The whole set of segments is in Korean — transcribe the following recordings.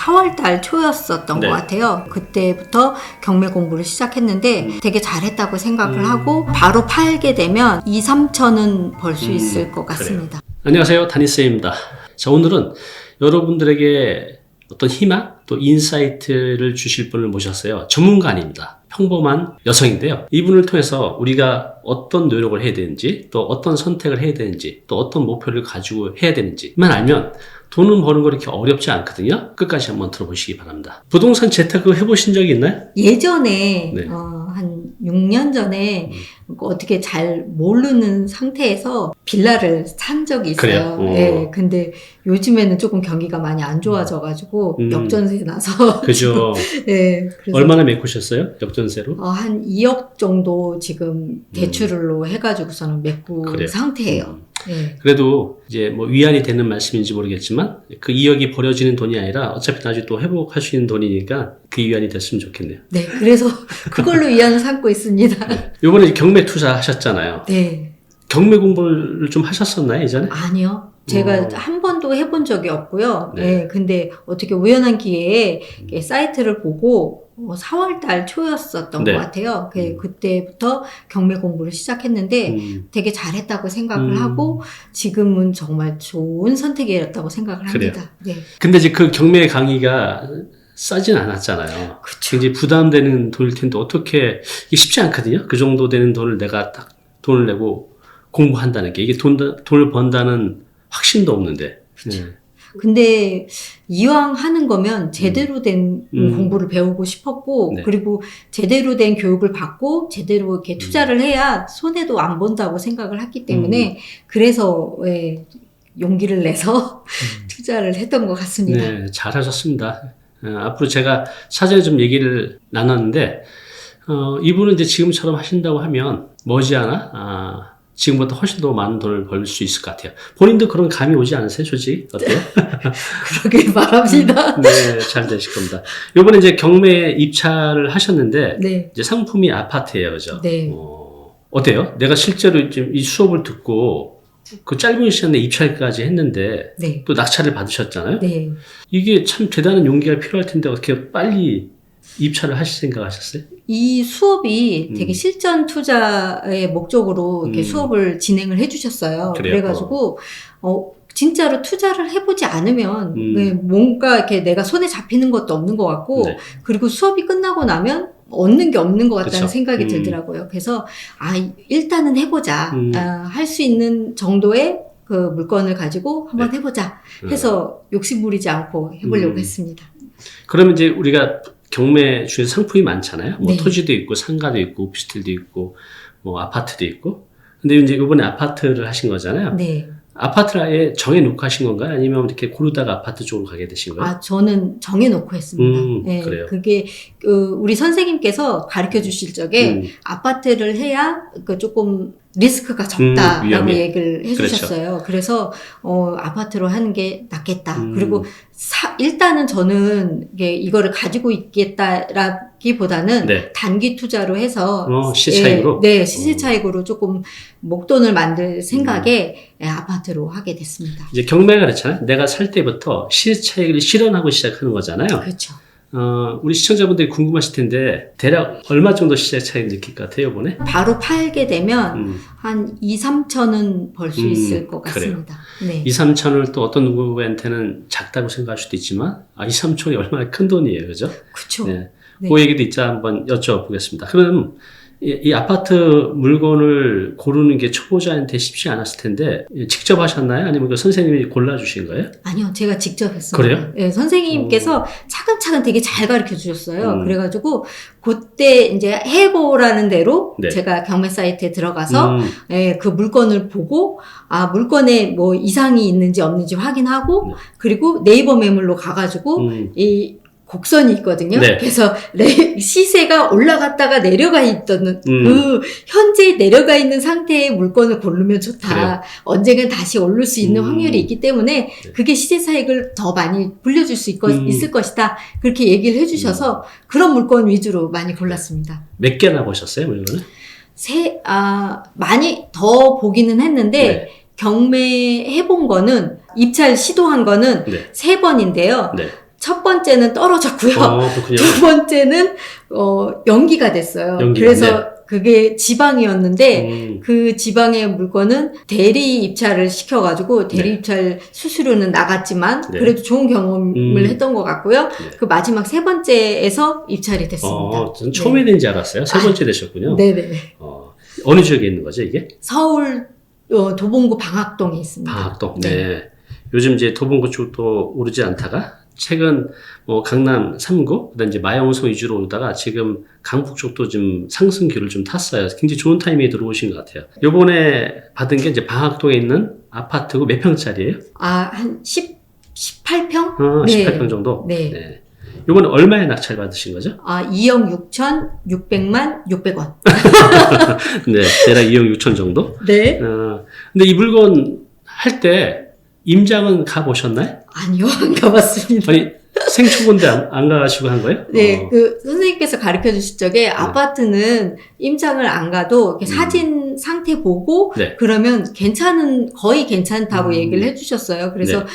4월 달 초였었던 것 같아요. 그때부터 경매 공부를 시작했는데 되게 잘했다고 생각을 하고 바로 팔게 되면 2, 3천은 벌 수 있을 것 같습니다. 안녕하세요, 다니쌤입니다. 자, 오늘은 여러분들에게 어떤 희망 또 인사이트를 주실 분을 모셨어요. 전문가 아닙니다. 평범한 여성인데요. 이분을 통해서 우리가 어떤 노력을 해야 되는지, 또 어떤 선택을 해야 되는지, 또 어떤 목표를 가지고 해야 되는지만 알면 돈은 버는 거 이렇게 어렵지 않거든요. 끝까지 한번 들어보시기 바랍니다. 부동산 재테크 해보신 적이 있나요? 예전에 한 6년 전에 어떻게 잘 모르는 상태에서 빌라를 산 적이 있어요. 그래요? 네, 근데 요즘에는 조금 경기가 많이 안 좋아져가지고 역전세 나서 그죠. 네, 그래서 얼마나 메꾸셨어요? 역전세로? 한 2억 정도 지금 대출로 해가지고서는 메꾼 그래요. 상태예요. 네. 그래도 이제 뭐 위안이 되는 말씀인지 모르겠지만 그 2억이 버려지는 돈이 아니라 어차피 나중에 또 회복할 수 있는 돈이니까 그 위안이 됐으면 좋겠네요. 네, 그래서 그걸로 위안을 삼고 있습니다. 요번에 경매 투자 하셨잖아요. 네. 경매 공부를 좀 하셨었나요, 예전에? 아니요. 제가 한 번도 해본 적이 없고요. 네. 네, 근데 어떻게 우연한 기회에 사이트를 보고 4월 달 초였었던 네. 것 같아요. 그때부터 경매 공부를 시작했는데 되게 잘했다고 생각을 하고 지금은 정말 좋은 선택이었다고 생각을 합니다. 네. 근데 이제 그 경매 강의가 싸진 않았잖아요. 그쵸. 굉장히 부담되는 돈일 텐데 어떻게, 이게 쉽지 않거든요. 그 정도 되는 돈을 내가 딱 돈을 내고 공부한다는 게, 이게 돈을 번다는 확신도 없는데. 네. 근데 이왕 하는 거면 제대로 된 공부를 배우고 싶었고 네. 그리고 제대로 된 교육을 받고 제대로 이렇게 투자를 해야 손해도 안 본다고 생각을 했기 때문에 그래서 용기를 내서 투자를 했던 것 같습니다. 네, 잘하셨습니다. 앞으로 제가 사전에 좀 얘기를 나눴는데, 이분은 이제 지금처럼 하신다고 하면 머지않아, 지금보다 훨씬 더 많은 돈을 벌 수 있을 것 같아요. 본인도 그런 감이 오지 않으세요, 솔직히? 어때요? 그러길 바랍니다. 네, 잘 되실 겁니다. 요번에 이제 경매에 입찰을 하셨는데, 네. 이제 상품이 아파트예요, 그죠? 네. 어때요? 내가 실제로 지금 이 수업을 듣고, 그 짧은 시간에 입찰까지 했는데, 네. 또 낙찰을 받으셨잖아요? 네. 이게 참 대단한 용기가 필요할 텐데, 어떻게 빨리 입찰을 하실 생각 하셨어요? 이 수업이 되게 실전 투자의 목적으로 이렇게 수업을 진행을 해주셨어요. 그래요? 그래가지고, 진짜로 투자를 해보지 않으면 네. 뭔가 이렇게 내가 손에 잡히는 것도 없는 것 같고, 네. 그리고 수업이 끝나고 나면 얻는 게 없는 것 같다는 그쵸. 생각이 들더라고요. 그래서, 일단은 해보자. 할 수 있는 정도의 그 물건을 가지고 한번 해보자 해서 욕심 부리지 않고 해보려고 했습니다. 그러면 이제 우리가 경매 중에서 상품이 많잖아요. 뭐 네. 토지도 있고, 상가도 있고, 오피스텔도 있고, 뭐 아파트도 있고. 근데 이제 이번에 아파트를 하신 거잖아요. 네. 아파트를 아예 정해놓고 하신 건가요? 아니면 이렇게 고르다가 아파트 쪽으로 가게 되신 거예요? 저는 정해놓고 했습니다. 네, 그래요. 그게, 우리 선생님께서 가르쳐 주실 적에 아파트를 해야 조금 리스크가 적다라고 위험해. 얘기를 해주셨어요. 그래서, 아파트로 하는 게 낫겠다. 그리고 일단은 저는 이거를 가지고 있겠다라기보다는 네. 단기 투자로 해서 시세 차익으로? 네, 시세 차익으로 조금 목돈을 만들 생각에 아파트로 하게 됐습니다. 이제 경매가 그렇잖아요. 내가 살 때부터 시세 차익을 실현하고 시작하는 거잖아요. 그렇죠. 우리 시청자분들이 궁금하실 텐데, 대략 얼마 정도 시세 차익 느낄 것 같아요, 이번에? 바로 팔게 되면 한 2, 3천은 벌 수 있을 것 같습니다. 네. 2, 3천을 또 어떤 누구한테는 작다고 생각할 수도 있지만, 2, 3천이 얼마나 큰 돈이에요, 그죠? 그쵸. 네. 네. 그 얘기도 이따 한번 여쭤보겠습니다. 그럼 이 아파트 물건을 고르는 게 초보자한테 쉽지 않았을 텐데, 직접 하셨나요? 아니면 그 선생님이 골라주신 거예요? 아니요, 제가 직접 했습니다. 그래요? 네, 선생님께서 차근차근 되게 잘 가르쳐 주셨어요. 그래가지고, 그때 이제 해보라는 대로 네. 제가 경매 사이트에 들어가서, 그 물건을 보고, 물건에 뭐 이상이 있는지 없는지 확인하고, 그리고 네이버 매물로 가가지고, 곡선이 있거든요. 네. 그래서 시세가 올라갔다가 내려가 있던 그 현재 내려가 있는 상태의 물건을 고르면 좋다. 그래요. 언젠간 다시 오를 수 있는 확률이 있기 때문에 그게 시세 차익을 더 많이 불려줄 수 있을 것이다. 그렇게 얘기를 해주셔서 그런 물건 위주로 많이 골랐습니다. 몇 개나 보셨어요, 물건을? 많이 더 보기는 했는데 네. 경매 해본 거는 입찰 시도한 거는 네. 3번인데요. 네. 첫 번째는 떨어졌고요. 그렇군요. 두 번째는 연기가 됐어요. 그래서 그게 지방이었는데 그 지방의 물건은 대리 입찰을 시켜가지고 대리 입찰 수수료는 나갔지만 그래도 좋은 경험을 했던 것 같고요. 그 마지막 세 번째에서 입찰이 됐습니다. 전 처음에 된지 알았어요. 세 번째 되셨군요. 네네. 어느 지역에 있는 거죠, 이게? 서울 도봉구 방학동에 있습니다. 방학동. 네. 요즘 이제 도봉구 쪽도 오르지 않다가 최근 뭐 강남 3구, 그다음 이제 마영성 위주로 오다가 지금 강북 쪽도 좀 상승기를 좀 탔어요. 굉장히 좋은 타이밍에 들어오신 것 같아요. 요번에 받은 게 이제 방학동에 있는 아파트고 몇 평짜리예요? 한 18평? 18평 정도? 네. 요번에 얼마에 낙찰 받으신 거죠? 2억 6,600만 600원. 네, 대략 2억 6천 정도? 네. 근데 이 물건 할 때 임장은 가보셨나요? 아니요, 안 가봤습니다. 아니, 생초본데 안 가시고 한 거예요? 네, 선생님께서 가르쳐 주실 적에 아파트는 임장을 안 가도 이렇게 사진 상태 보고 그러면 거의 괜찮다고 얘기를 해주셨어요. 그래서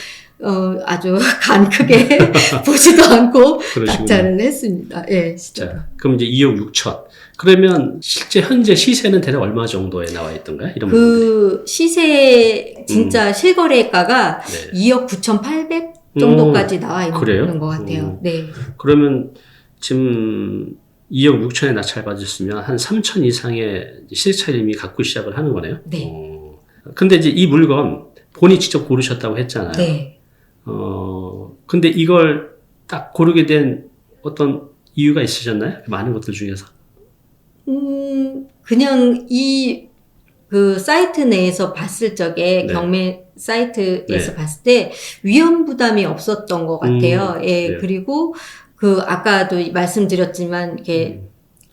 아주 간 크게 보지도 않고 낙찰을 했습니다. 예, 자, 그럼 이제 2억 6천. 그러면 실제 현재 시세는 대략 얼마 정도에 나와 있던가요? 이런 그 시세 진짜 실거래가가 2억 9,800 정도까지 나와 있는 것 같아요. 네. 그러면 지금 2억 6천에 낙찰 받으셨으면 한 3천 이상의 시세 차익을 이미 갖고 시작을 하는 거네요. 네. 근데 이제 이 물건 본인이 직접 고르셨다고 했잖아요. 네. 근데 이걸 딱 고르게 된 어떤 이유가 있으셨나요? 많은 것들 중에서. 그냥 그 사이트 내에서 봤을 적에 경매 사이트에서 봤을 때 위험 부담이 없었던 것 같아요. 예, 그리고 아까도 말씀드렸지만 이렇게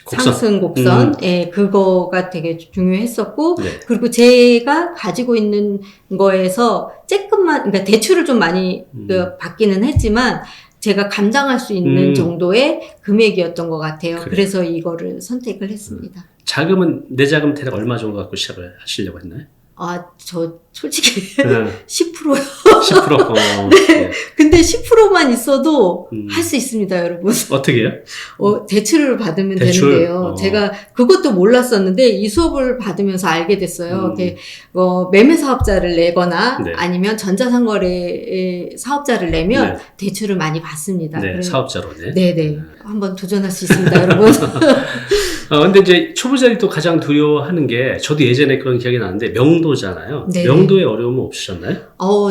상승 곡선, 예, 그거가 되게 중요했었고, 그리고 제가 가지고 있는 거에서 그러니까 대출을 좀 많이 받기는 했지만, 제가 감당할 수 있는 정도의 금액이었던 것 같아요. 그래서 이거를 선택을 했습니다. 자금은, 내 자금 대략 얼마 정도 갖고 시작을 하시려고 했나요? 저 솔직히 10%요. 10%? 네. 근데 10%만 있어도 할 수 있습니다, 여러분. 어떻게 해요? 대출을 받으면 되는데요. 제가 그것도 몰랐었는데 이 수업을 받으면서 알게 됐어요. 매매 사업자를 내거나 아니면 전자상거래 사업자를 내면 대출을 많이 받습니다. 네, 사업자로. 네네. 한번 도전할 수 있습니다, 여러분. 근데 이제 초보자들이 또 가장 두려워하는 게, 저도 예전에 그런 기억이 나는데, 명도잖아요. 네네. 명도에 어려움은 없으셨나요?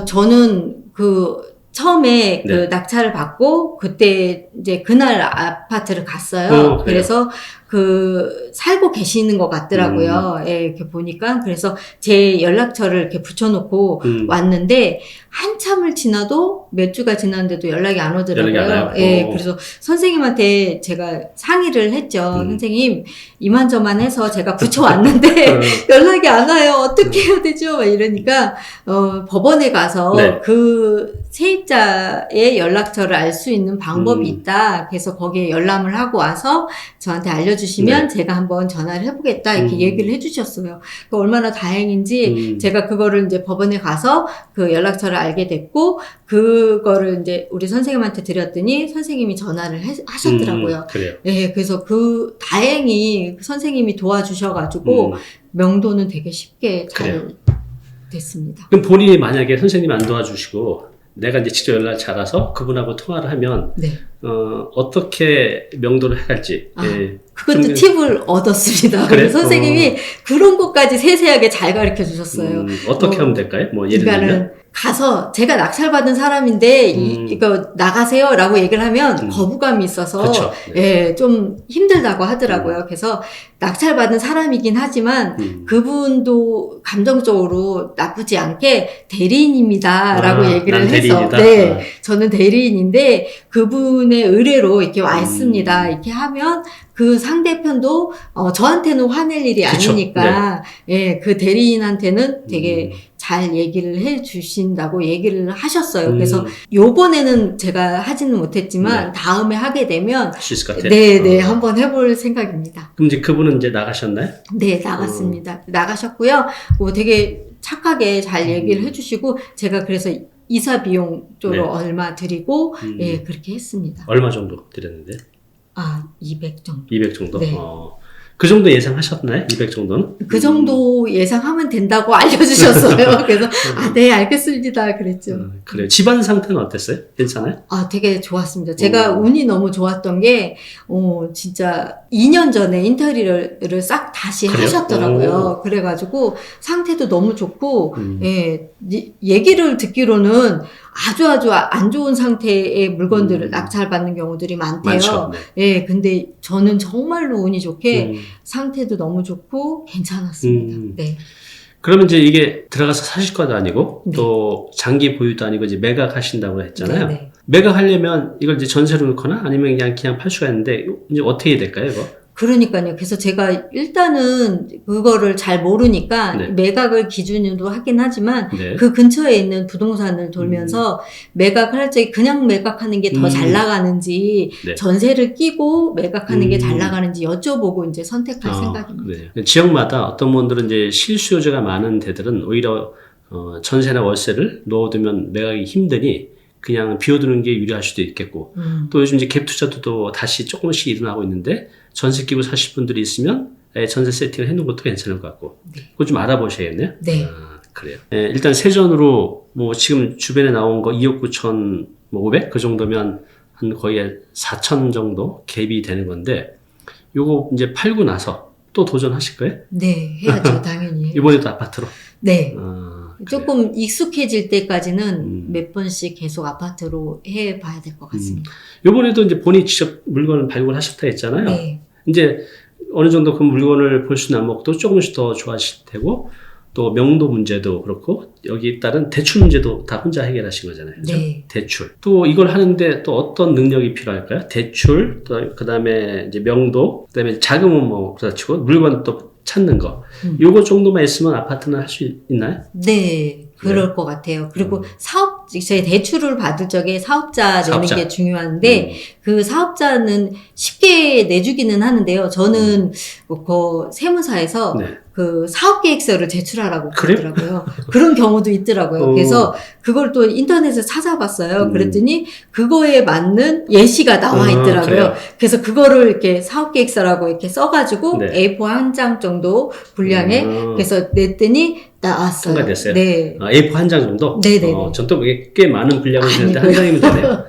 저는 처음에 낙찰을 받고, 그때 이제 그날 아파트를 갔어요. 그래서 살고 계시는 것 같더라고요. 예, 이렇게 보니까. 그래서 제 연락처를 이렇게 붙여놓고 왔는데, 한참을 지나도 몇 주가 지났는데도 연락이 안 오더라고요. 연락이 안 와요? 예, 그래서 선생님한테 제가 상의를 했죠. 선생님, 이만저만 해서 제가 붙여왔는데, 연락이 안 와요. 어떻게 해야 되죠? 막 이러니까, 법원에 가서 그 세입자의 연락처를 알 수 있는 방법이 있다. 그래서 거기에 열람을 하고 와서 저한테 알려주시면 제가 한번 전화를 해보겠다. 이렇게 얘기를 해주셨어요. 그러니까 얼마나 다행인지 제가 그거를 이제 법원에 가서 그 연락처를 알게 됐고, 그거를 이제 우리 선생님한테 드렸더니 선생님이 전화를 하셨더라고요. 그래요. 네, 그래서 다행히 선생님이 도와주셔가지고 명도는 되게 쉽게 잘 됐습니다. 그럼 본인이 만약에 선생님이 안 도와주시고, 내가 이제 직접 연락을 잡아서 그분하고 통화를 하면, 어떻게 명도를 해갈지. 그것도 팁을 얻었습니다. 그래? 선생님이 그런 것까지 세세하게 잘 가르쳐 주셨어요. 어떻게 하면 될까요? 뭐 예를 들면? 가서 제가 낙찰받은 사람인데 이거 나가세요 라고 얘기를 하면 거부감이 있어서 그쵸. 예, 좀 힘들다고 하더라고요. 그래서 낙찰받은 사람이긴 하지만 그분도 감정적으로 나쁘지 않게 대리인입니다 라고 얘기를 해서 대리인이다? 네, 저는 대리인인데 그분의 의뢰로 이렇게 와 있습니다. 이렇게 하면 그 상대편도 저한테는 화낼 일이 아니니까 예, 그 대리인한테는 되게 잘 얘기를 해 주신다고 얘기를 하셨어요. 그래서 요번에는 제가 하지는 못했지만 다음에 하게 되면 할 수 있을 것 같아요. 네, 한번 해볼 생각입니다. 그럼 이제 그분은 이제 나가셨나요? 네, 나갔습니다. 나가셨고요. 되게 착하게 잘 얘기를 해주시고 제가 그래서 이사 비용 쪽으로 네. 얼마 드리고 예, 그렇게 했습니다. 얼마 정도 드렸는데? 200 정도. 200 정도? 네. 그 정도 예상하셨나요? 200 정도는? 그 정도 예상하면 된다고 알려주셨어요. 그래서 네, 알겠습니다. 그랬죠. 그래요. 집안 상태는 어땠어요? 괜찮아요? 되게 좋았습니다. 제가 운이 너무 좋았던 게, 진짜 2년 전에 인테리어를 싹 다시 그래요? 하셨더라고요. 그래가지고 상태도 너무 좋고, 예, 얘기를 듣기로는 아주 안 좋은 상태의 물건들을 낙찰받는 경우들이 많대요. 많죠. 네. 예, 근데 저는 정말로 운이 좋게 상태도 너무 좋고 괜찮았습니다. 네. 그러면 이제 이게 들어가서 사실 것도 아니고 네. 또 장기 보유도 아니고 이제 매각 하신다고 했잖아요. 네. 매각 하려면 이걸 이제 전세로 넣거나 아니면 그냥 팔 수가 있는데 이제 어떻게 될까요, 이거? 그러니까요. 그래서 제가 일단은 그거를 잘 모르니까 네. 매각을 기준으로 하긴 하지만 네. 그 근처에 있는 부동산을 돌면서 매각을 할 적에 그냥 매각하는 게 더 잘 나가는지 네. 전세를 끼고 매각하는 게 잘 나가는지 여쭤보고 이제 선택할 생각입니다. 그래요. 지역마다 어떤 분들은 이제 실수요자가 많은 데들은 오히려 전세나 월세를 넣어두면 매각이 힘드니 그냥 비워두는 게 유리할 수도 있겠고 또 요즘 이제 갭 투자도 또 다시 조금씩 일어나고 있는데 전세 끼고 사실 분들이 있으면 전세 세팅을 해놓은 것도 괜찮을 것 같고 그거 좀 알아보셔야겠네요. 네. 그래요. 일단 세전으로 뭐 지금 주변에 나온 거 2억 9천 500? 그 정도면 한 거의 4천 정도 갭이 되는 건데 요거 이제 팔고 나서 또 도전하실 거예요? 네, 해야죠. 당연히. 이번에도 아파트로? 네. 그래요. 조금 익숙해질 때까지는 몇 번씩 계속 아파트로 해봐야 될 것 같습니다. 요번에도 이제 본인이 직접 물건을 발굴하셨다 했잖아요. 네. 이제 어느 정도 그 물건을 볼 수 있는 안목도 조금씩 더 좋아질 테고 또 명도 문제도 그렇고 여기 따른 대출 문제도 다 혼자 해결하신 거잖아요. 그죠? 네. 대출. 또 이걸 하는데 또 어떤 능력이 필요할까요? 대출, 또 그다음에 이제 명도, 그다음에 자금은 뭐 그렇다치고 물건 또 찾는 거. 요거 정도만 있으면 아파트는 할 수 있나요? 네, 그럴 것 같아요. 그리고 제 대출을 받을 적에 사업자 내는 게 중요한데, 그 사업자는 쉽게 내주기는 하는데요. 저는 그 세무사에서 네. 그 사업계획서를 제출하라고 그래요? 그러더라고요. 그런 경우도 있더라고요. 그래서 그걸 또 인터넷에 찾아봤어요. 그랬더니 그거에 맞는 예시가 나와 있더라고요. 그래요? 그래서 그거를 이렇게 사업계획서라고 이렇게 써가지고 네. A4 한 장 정도 분량에 그래서 냈더니 나왔어요. 통과됐어요? 네. A4 한 장 정도? 네네네. 전 또 꽤 많은 분량을 주는데 한 장이면 되네요.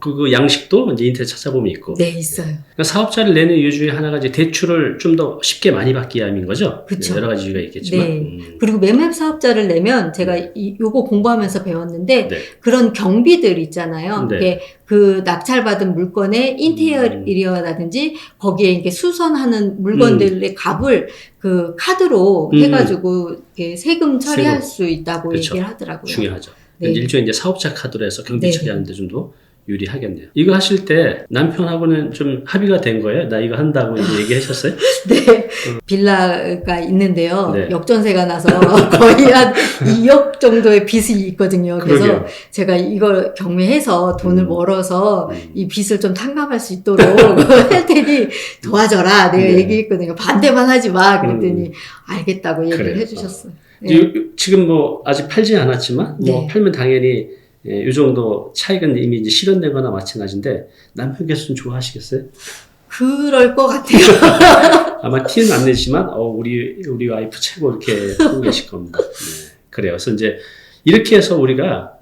그 양식도 이제 인터넷 찾아보면 있고. 네, 있어요. 그러니까 사업자를 내는 이유 중에 하나가 이제 대출을 좀 더 쉽게 많이 받기 위함인 거죠. 그쵸. 여러 가지 이유가 있겠지만. 네. 그리고 매매 사업자를 내면 제가 요거 공부하면서 배웠는데 네. 그런 경비들 있잖아요. 네. 이게 그 낙찰받은 물건의 인테리어라든지 거기에 이렇게 수선하는 물건들의 값을 그 카드로 해가지고 이렇게 세금 처리할 수 있다고 그쵸. 얘기를 하더라고요. 중요하죠. 네. 일종의 이제 사업자 카드로 해서 경비 네. 처리하는데 좀 더 유리하겠네요. 이거 하실 때 남편하고는 좀 합의가 된 거예요? 나 이거 한다고 이제 얘기하셨어요? 네. 빌라가 있는데요. 네. 역전세가 나서 거의 한 2억 정도의 빚이 있거든요. 그래서 그러게요. 제가 이걸 경매해서 돈을 벌어서 이 빚을 좀 탕감할 수 있도록 할 테니 도와줘라. 내가 네. 얘기했거든요. 반대만 하지 마. 그랬더니 알겠다고 얘기를 그래요. 해주셨어요. 네. 지금 뭐 아직 팔지 않았지만 뭐 네. 팔면 당연히 이 정도 차익은 이미 이제 실현된 거나 마찬가지인데 남편께서 좀 좋아하시겠어요? 그럴 것 같아요. 아마 티는 안 내지만 우리 와이프 최고 이렇게 하고 계실 겁니다. 네. 그래요. 그래서 이제 이렇게 해서 우리가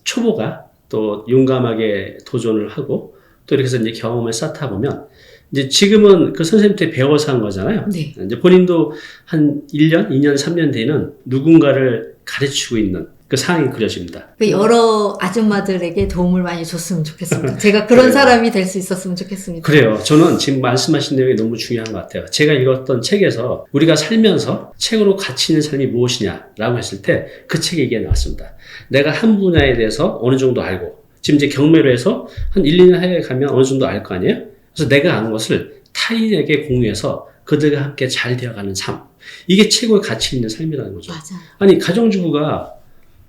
초보가 또 용감하게 도전을 하고 또 이렇게 해서 이제 경험을 쌓다 보면 이제 지금은 그 선생님한테 배워서 한 거잖아요. 네. 이제 본인도 한 1년, 2년, 3년 뒤에는 누군가를 가르치고 있는 그 상황이 그려집니다. 그 여러 아줌마들에게 도움을 많이 줬으면 좋겠습니다. 제가 그런 그래요. 사람이 될 수 있었으면 좋겠습니다. 그래요. 저는 지금 말씀하신 내용이 너무 중요한 것 같아요. 제가 읽었던 책에서 우리가 살면서 책으로 가치 있는 삶이 무엇이냐라고 했을 때 그 책에 얘기가 나왔습니다. 내가 한 분야에 대해서 어느 정도 알고 지금 이제 경매로 해서 한 1, 2년 해외 가면 어느 정도 알 거 아니에요? 그래서 내가 아는 것을 타인에게 공유해서 그들과 함께 잘 되어가는 삶. 이게 최고의 가치 있는 삶이라는 거죠. 맞아요. 아니, 가정주부가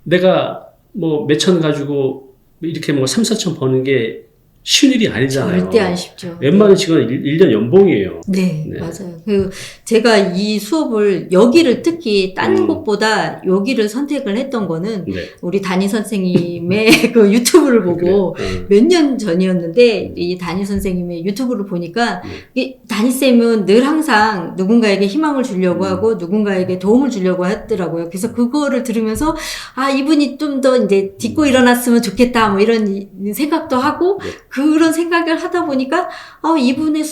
내가 뭐 몇천 가지고 이렇게 뭐 3, 4천 버는 게 쉬운 일이 아니잖아요. 절대 안 쉽죠. 웬만한 직원은 1년 연봉이에요. 네, 네. 맞아요. 제가 이 수업을 여기를 특히 딴 곳보다 여기를 선택을 했던 거는 네. 우리 담임 선생님의 그 유튜브를 보고 그래. 몇 년 전이었는데 이 담임 선생님의 유튜브를 보니까 이 담임쌤은 늘 항상 누군가에게 희망을 주려고 하고 누군가에게 도움을 주려고 하더라고요. 그래서 그거를 들으면서 아, 이분이 좀 더 이제 딛고 일어났으면 좋겠다 뭐 이런 생각도 하고 네. 그런 생각을 하다 보니까 이분의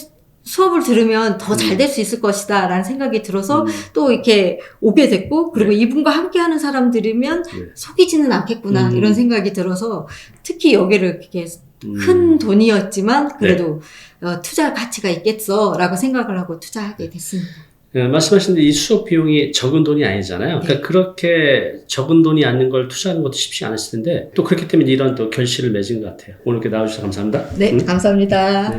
수업을 들으면 더 잘 될 수 있을 것이다 라는 생각이 들어서 또 이렇게 오게 됐고 그리고 이분과 함께 하는 사람들이면 네. 속이지는 않겠구나 이런 생각이 들어서 특히 여기를 이렇게 큰 돈이었지만 그래도 투자할 가치가 있겠어 라고 생각을 하고 투자하게 됐습니다. 말씀하신 이 수업 비용이 적은 돈이 아니잖아요. 네. 그러니까 그렇게 적은 돈이 않는 걸 투자하는 것도 쉽지 않으실 텐데 또 그렇기 때문에 이런 또 결실을 맺은 것 같아요. 오늘 이렇게 나와주셔서 감사합니다. 네, 감사합니다.